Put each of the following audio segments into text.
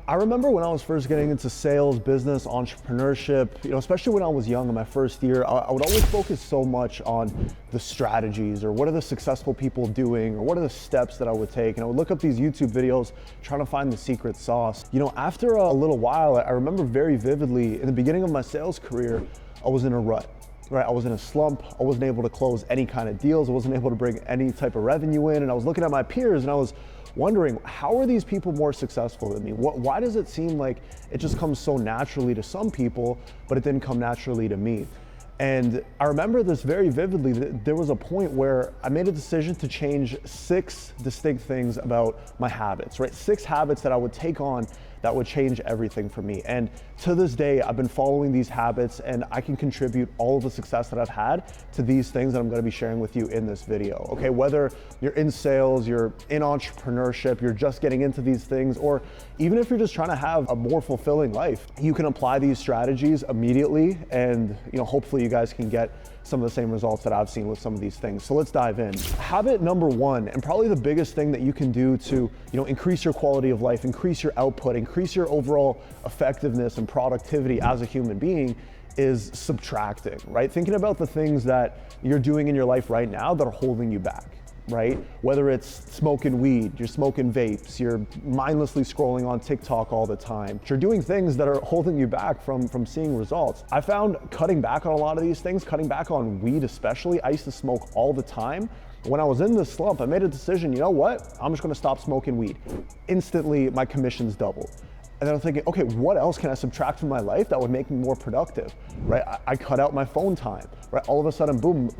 I remember when I was first getting into sales, business, entrepreneurship, especially when I was young in my first year, I would always focus so much on the strategies or what are the successful people doing or what are the steps that I would take. And I would look up these YouTube videos trying to find the secret sauce. After a little while, I remember very vividly in the beginning of my sales career, I was in a rut. Right, I was in a slump. I wasn't able to close any kind of deals. I wasn't able to bring any type of revenue in. And I was looking at my peers and I was wondering, how are these people more successful than me? Why does it seem like it just comes so naturally to some people, but it didn't come naturally to me? And I remember this very vividly. There was a point where I made a decision to change 6 distinct things about my habits, right? 6 habits that I would take on that would change everything for me. And to this day, I've been following these habits and I can contribute all of the success that I've had to these things that I'm gonna be sharing with you in this video, okay? Whether you're in sales, you're in entrepreneurship, you're just getting into these things, or even if you're just trying to have a more fulfilling life, you can apply these strategies immediately and hopefully you guys can get some of the same results that I've seen with some of these things. So let's dive in. Habit number 1, and probably the biggest thing that you can do to increase your quality of life, increase your output, increase your overall effectiveness and productivity as a human being, is subtracting, right? Thinking about the things that you're doing in your life right now that are holding you back. Right? Whether it's smoking weed, you're smoking vapes, you're mindlessly scrolling on TikTok all the time, you're doing things that are holding you back from seeing results. I found cutting back on a lot of these things, cutting back on weed especially. I used to smoke all the time. When I was in this slump, I made a decision, you know what? I'm just gonna stop smoking weed. Instantly, my commissions doubled. And then I'm thinking, okay, what else can I subtract from my life that would make me more productive, right? I cut out my phone time, right? All of a sudden, boom,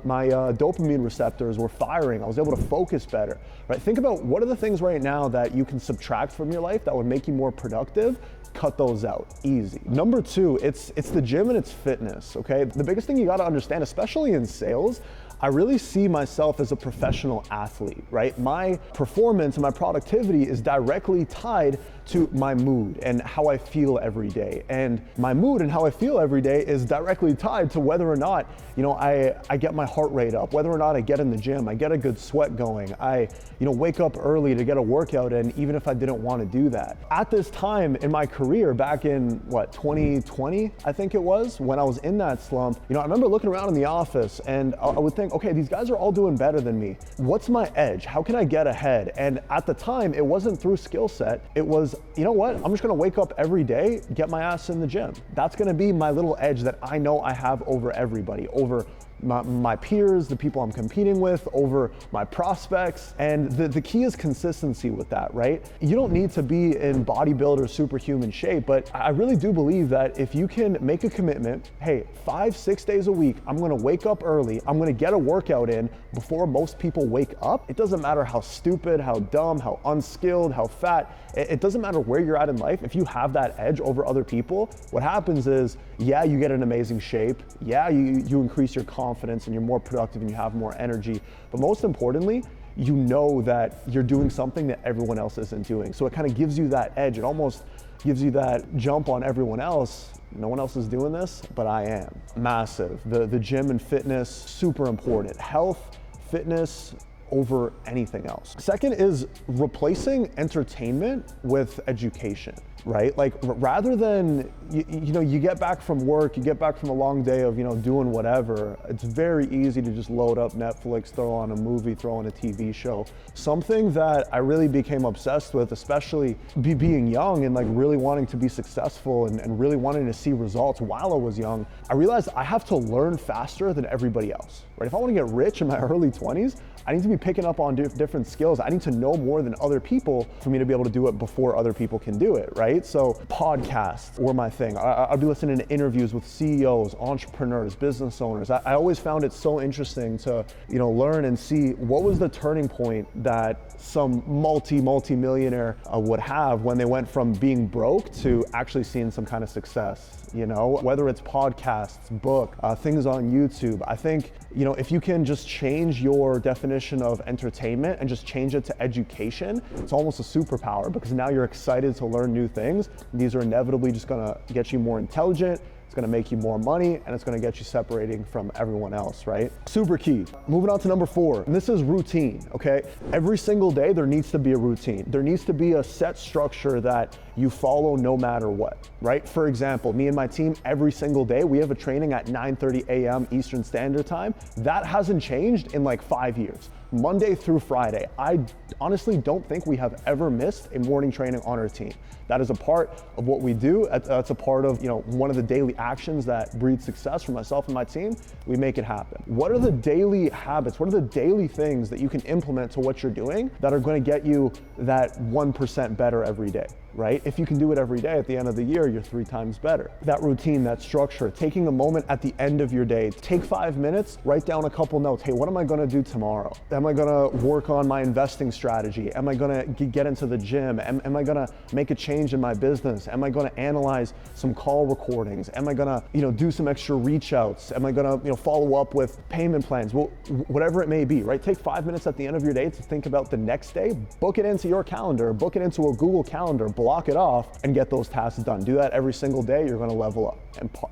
my dopamine receptors were firing. I was able to focus better, right? Think about what are the things right now that you can subtract from your life that would make you more productive. Cut those out, easy. Number 2, it's the gym and it's fitness, okay? The biggest thing you gotta understand, especially in sales, I really see myself as a professional athlete, right? My performance and my productivity is directly tied to my mood and how I feel every day. And my mood and how I feel every day is directly tied to whether or not, I get my heart rate up, whether or not I get in the gym, I get a good sweat going, I, wake up early to get a workout in, even if I didn't want to do that. At this time in my career, back in 2020, I think it was, when I was in that slump, I remember looking around in the office and I would think, okay, these guys are all doing better than me. What's my edge? How can I get ahead? And at the time, it wasn't through skill set. It was, you know what? I'm just gonna wake up every day, get my ass in the gym. That's gonna be my little edge that I know I have over everybody, over my peers, the people I'm competing with, over my prospects. And the key is consistency with that, right? You don't need to be in bodybuilder superhuman shape, but I really do believe that if you can make a commitment, hey, 5-6 days a week, I'm gonna wake up early, I'm gonna get a workout in before most people wake up. It doesn't matter how stupid, how dumb, how unskilled, how fat, it doesn't matter where you're at in life. If you have that edge over other people, what happens is, yeah, you get an amazing shape. Yeah, you increase your confidence and you're more productive and you have more energy. But most importantly, you know that you're doing something that everyone else isn't doing. So it kind of gives you that edge. It almost gives you that jump on everyone else. No one else is doing this, but I am. Massive. The gym and fitness, super important. Health, fitness, over anything else. Second is replacing entertainment with education, right? Like rather than, you get back from work, you get back from a long day of, doing whatever, it's very easy to just load up Netflix, throw on a movie, throw on a TV show. Something that I really became obsessed with, especially being young and like really wanting to be successful and really wanting to see results while I was young, I realized I have to learn faster than everybody else, right? If I want to get rich in my early 20s, I need to be picking up on different skills. I need to know more than other people for me to be able to do it before other people can do it, right? So podcasts were my thing. I'd be listening to interviews with CEOs, entrepreneurs, business owners. I always found it so interesting to, learn and see what was the turning point that some multi-millionaire would have when they went from being broke to actually seeing some kind of success. Whether it's podcasts, book, things on YouTube. I think, if you can just change your definition of entertainment and just change it to education, it's almost a superpower because now you're excited to learn new things. These are inevitably just gonna get you more intelligent, It's gonna make you more money, and it's gonna get you separating from everyone else, right? Super key. Moving on to number 4, and this is routine, okay? Every single day there needs to be a routine. There needs to be a set structure that you follow no matter what, right? For example, me and my team, every single day, we have a training at 9:30 a.m. Eastern Standard Time. That hasn't changed in like 5 years. Monday through Friday. I honestly don't think we have ever missed a morning training on our team. That is a part of what we do. That's a part of, one of the daily actions that breeds success for myself and my team. We make it happen. What are the daily habits? What are the daily things that you can implement to what you're doing that are going to get you that 1% better every day, right? If you can do it every day, at the end of the year, you're 3 times better. That routine, that structure, taking a moment at the end of your day, take 5 minutes, write down a couple notes. Hey, what am I going to do tomorrow? Am I going to work on my investing strategy? Am I going to get into the gym? Am I going to make a change in my business? Am I going to analyze some call recordings? Am I going to, do some extra reach outs? Am I going to, follow up with payment plans? Well, whatever it may be, right? Take 5 minutes at the end of your day to think about the next day, book it into your calendar, book it into a Google Calendar, block it off, and get those tasks done. Do that every single day, you're going to level up.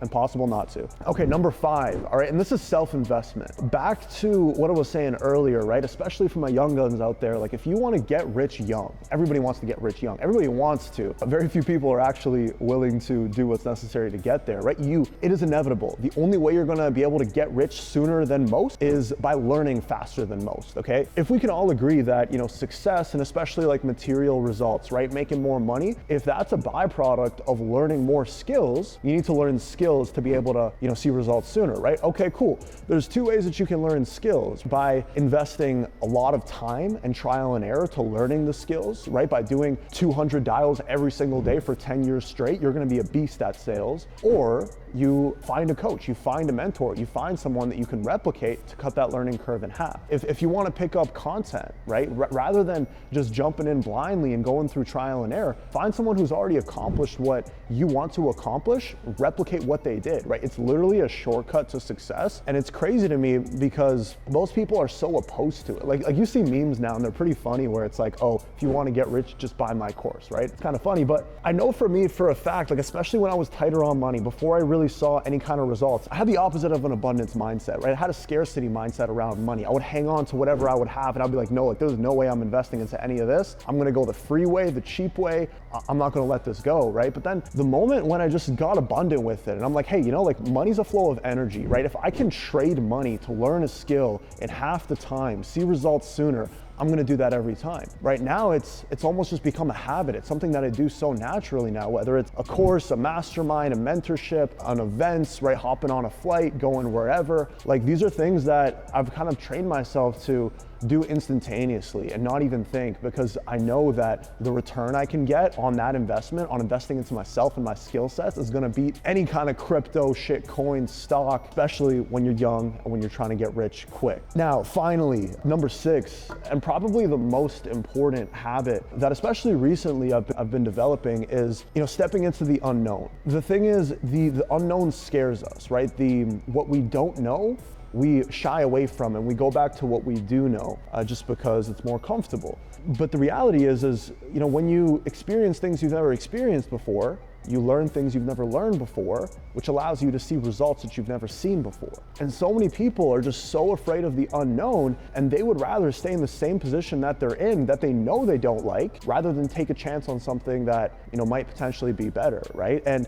Impossible not to. Okay, number 5, all right, and this is self-investment. Back to what I was saying earlier, right? Especially for my young guns out there, like if you want to get rich young, everybody wants to get rich young. Everybody wants to. Very few people are actually willing to do what's necessary to get there, right? It is inevitable. The only way you're going to be able to get rich sooner than most is by learning faster than most, okay? If we can all agree that, success and especially like material results, right? Making more money, if that's a byproduct of learning more skills, you need to learn skills to be able to, see results sooner, right? Okay, cool. There's 2 ways that you can learn skills: by investing a lot of time and trial and error to learning the skills, right? By doing 200 dials every single day for 10 years straight, you're going to be a beast at sales. Or you find a coach, you find a mentor, you find someone that you can replicate to cut that learning curve in half. If you want to pick up content, right, rather than just jumping in blindly and going through trial and error, find someone who's already accomplished what you want to accomplish, replicate what they did, right? It's literally a shortcut to success. And it's crazy to me because most people are so opposed to it. Like you see memes now and they're pretty funny where it's like, oh, if you want to get rich, just buy my course, right? It's kind of funny, but I know for me, for a fact, like especially when I was tighter on money, before I really saw any kind of results, I had the opposite of an abundance mindset, right? I had a scarcity mindset around money. I would hang on to whatever I would have and I'd be like, no, like there's no way I'm investing into any of this. I'm gonna go the free way, the cheap way. I'm not gonna let this go, right? But then the moment when I just got abundant with it and I'm like, hey, like money's a flow of energy, right? If I can trade money to learn a skill in half the time, see results sooner, I'm gonna do that every time. Right now, it's almost just become a habit. It's something that I do so naturally now, whether it's a course, a mastermind, a mentorship, an events, right? Hopping on a flight, going wherever. Like these are things that I've kind of trained myself to do instantaneously and not even think, because I know that the return I can get on that investment, on investing into myself and my skill sets, is gonna beat any kind of crypto, shit coin, stock, especially when you're young and when you're trying to get rich quick. Now, finally, number 6, and probably the most important habit that especially recently I've been developing is, stepping into the unknown. The thing is, the unknown scares us, right? What we don't know, we shy away from, and we go back to what we do know just because it's more comfortable. But the reality is, when you experience things you've never experienced before, you learn things you've never learned before, which allows you to see results that you've never seen before. And so many people are just so afraid of the unknown, and they would rather stay in the same position that they're in, that they know they don't like, rather than take a chance on something that, might potentially be better, right? And,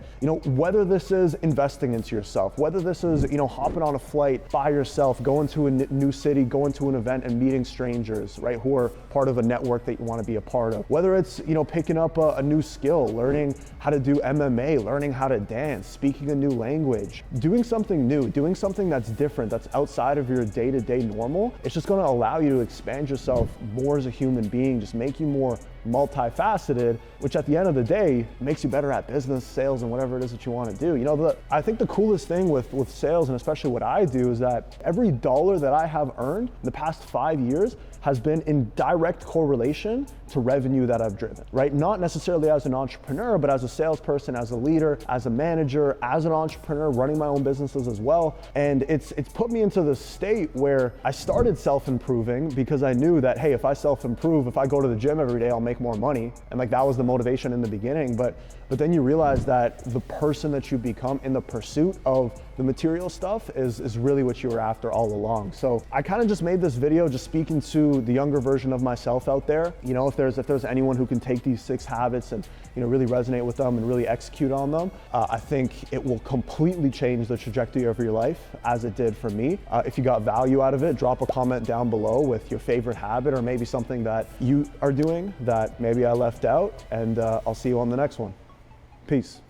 whether this is investing into yourself, whether this is, hopping on a flight by yourself, going to a new city, going to an event and meeting strangers, right, who are part of a network that you want to be a part of, whether it's, picking up a new skill, learning how to do MMA, learning how to dance, speaking a new language, doing something new, doing something that's different, that's outside of your day-to-day normal, it's just going to allow you to expand yourself more as a human being, just make you more multifaceted, which at the end of the day makes you better at business, sales, and whatever it is that you want to do. I think the coolest thing with sales, and especially what I do, is that every dollar that I have earned in the past 5 years has been in direct correlation to revenue that I've driven, right? Not necessarily as an entrepreneur, but as a salesperson, as a leader, as a manager, as an entrepreneur, running my own businesses as well. And it's put me into the state where I started self-improving because I knew that, hey, if I self-improve, if I go to the gym every day, I'll make make more money. And like that was the motivation in the beginning. But then you realize that the person that you become in the pursuit of the material stuff is really what you were after all along. So I kind of just made this video just speaking to the younger version of myself out there. You know, if there's anyone who can take these 6 habits and, you know, really resonate with them and really execute on them, I think it will completely change the trajectory of your life as it did for me. If you got value out of it, drop a comment down below with your favorite habit or maybe something that you are doing that maybe I left out, and I'll see you on the next one. Peace.